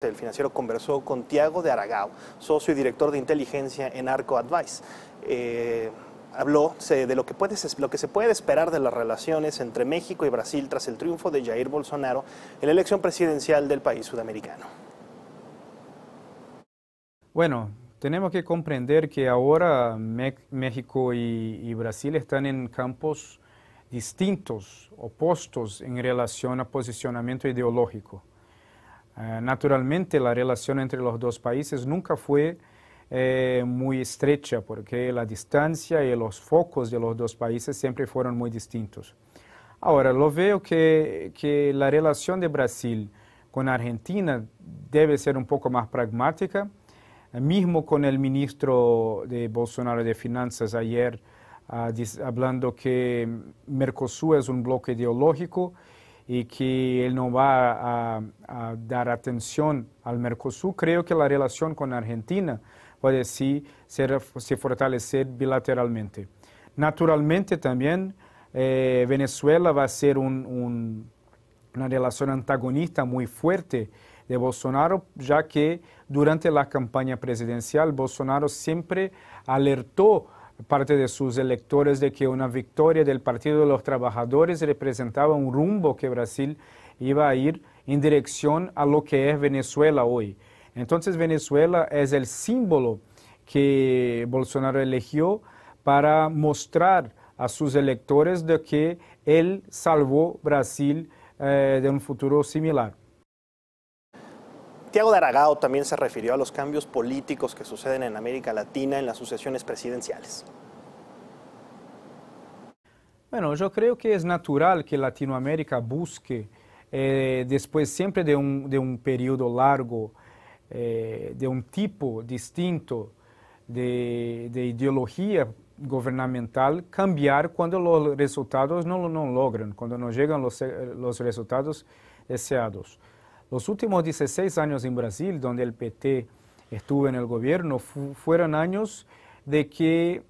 El Financiero conversó con Thiago de Aragao, socio y director de inteligencia en Arco Advice. Habló de lo que se puede esperar de las relaciones entre México y Brasil tras el triunfo de Jair Bolsonaro en la elección presidencial del país sudamericano. Bueno, tenemos que comprender que ahora México y Brasil están en campos distintos, opuestos en relación a posicionamiento ideológico. Naturalmente, la relación entre los dos países nunca fue muy estrecha, porque la distancia y los focos de los dos países siempre fueron muy distintos. Ahora, lo veo que la relación de Brasil con Argentina debe ser un poco más pragmática, mismo con el ministro de Bolsonaro de Finanzas ayer hablando que Mercosur es un bloque ideológico y que él no va a dar atención al Mercosur. Creo que la relación con Argentina puede sí se fortalecer bilateralmente. Naturalmente también Venezuela va a ser una relación antagonista muy fuerte de Bolsonaro, ya que durante la campaña presidencial Bolsonaro siempre alertó parte de sus electores de que una victoria del Partido de los Trabajadores representaba un rumbo que Brasil iba a ir en dirección a lo que es Venezuela hoy. Entonces Venezuela es el símbolo que Bolsonaro eligió para mostrar a sus electores de que él salvó Brasil de un futuro similar. Thiago de Aragao también se refirió a los cambios políticos que suceden en América Latina en las sucesiones presidenciales. Bueno, yo creo que es natural que Latinoamérica busque, después siempre de un periodo largo, de un tipo distinto de ideología gubernamental, cambiar cuando los resultados no logran, cuando no llegan los resultados deseados. Los últimos 16 años en Brasil, donde el PT estuvo en el gobierno, fueron años de que,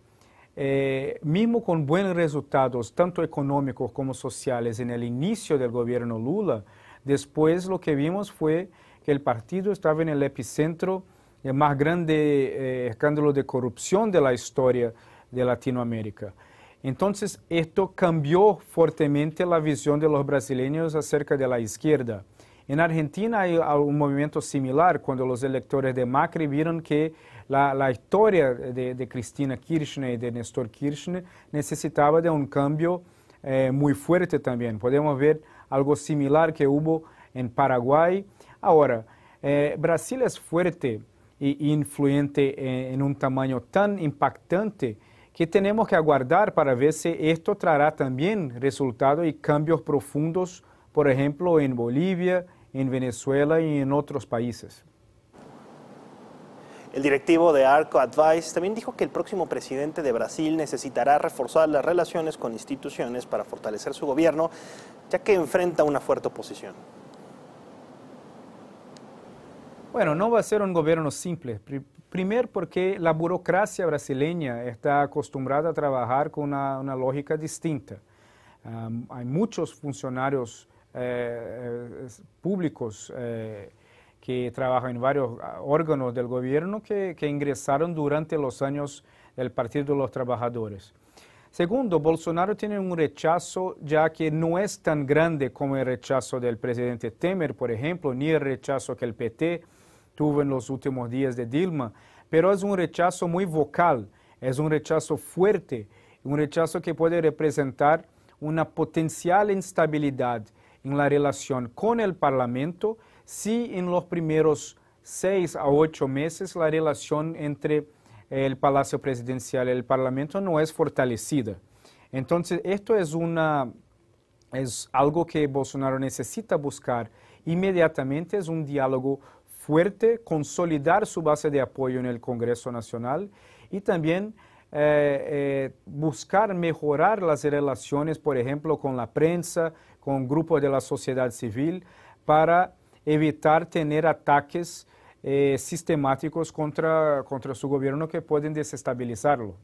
mismo con buenos resultados, tanto económicos como sociales, en el inicio del gobierno Lula, después lo que vimos fue que el partido estaba en el epicentro del más grande escándalo de corrupción de la historia de Latinoamérica. Entonces, esto cambió fuertemente la visión de los brasileños acerca de la izquierda. En Argentina hay un movimiento similar cuando los electores de Macri vieron que la historia de Cristina Kirchner y de Néstor Kirchner necesitaba de un cambio muy fuerte también. Podemos ver algo similar que hubo en Paraguay. Ahora, Brasil es fuerte e influyente en un tamaño tan impactante que tenemos que aguardar para ver si esto traerá también resultados y cambios profundos, por ejemplo, en Bolivia, en Venezuela y en otros países. El directivo de Arco Advice también dijo que el próximo presidente de Brasil necesitará reforzar las relaciones con instituciones para fortalecer su gobierno, ya que enfrenta una fuerte oposición. Bueno, no va a ser un gobierno simple. Primero porque la burocracia brasileña está acostumbrada a trabajar con una lógica distinta. Hay muchos funcionarios públicos que trabajan en varios órganos del gobierno que ingresaron durante los años del Partido de los Trabajadores. Segundo, Bolsonaro tiene un rechazo ya que no es tan grande como el rechazo del presidente Temer, por ejemplo, ni el rechazo que el PT tuvo en los últimos días de Dilma, pero es un rechazo muy vocal, es un rechazo fuerte, un rechazo que puede representar una potencial instabilidad en la relación con el Parlamento si en los primeros 6 a 8 meses la relación entre el Palacio Presidencial y el Parlamento no es fortalecida. Entonces, esto es algo que Bolsonaro necesita buscar inmediatamente, es un diálogo fuerte, consolidar su base de apoyo en el Congreso Nacional y también buscar mejorar las relaciones, por ejemplo, con la prensa, con grupos de la sociedad civil, para evitar tener ataques sistemáticos contra su gobierno que pueden desestabilizarlo.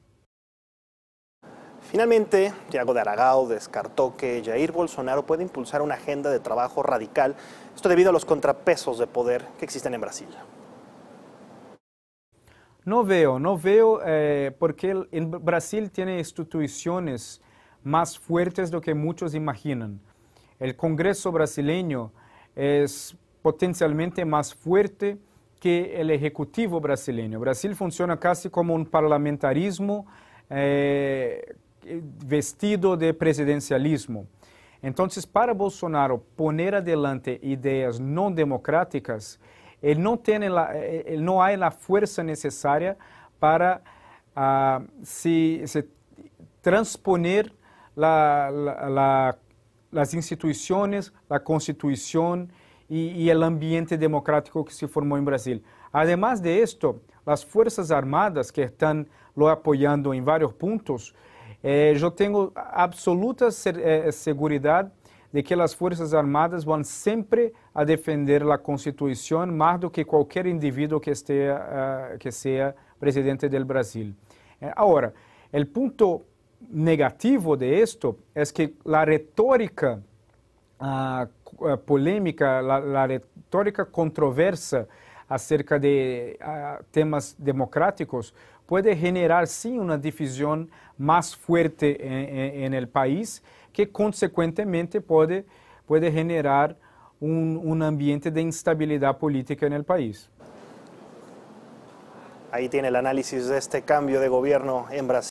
Finalmente, Thiago de Aragao descartó que Jair Bolsonaro puede impulsar una agenda de trabajo radical, esto debido a los contrapesos de poder que existen en Brasil. No veo, porque en Brasil tiene instituciones más fuertes de lo que muchos imaginan. El Congreso brasileño es potencialmente más fuerte que el Ejecutivo brasileño. Brasil funciona casi como un parlamentarismo vestido de presidencialismo. Entonces, para Bolsonaro poner adelante ideas no democráticas, él no hay la fuerza necesaria para transponer las instituciones, la Constitución y el ambiente democrático que se formó en Brasil. Además de esto, las Fuerzas Armadas que están lo apoyando en varios puntos, yo tengo absoluta seguridad de que las Fuerzas Armadas van siempre a defender la Constitución más do que cualquier individuo que sea presidente del Brasil. Ahora, el punto negativo de esto es que la retórica polémica, la retórica controversa acerca de temas democráticos puede generar, sí, una división más fuerte en el país, que consecuentemente puede generar un ambiente de instabilidad política en el país. Ahí tiene el análisis de este cambio de gobierno en Brasil.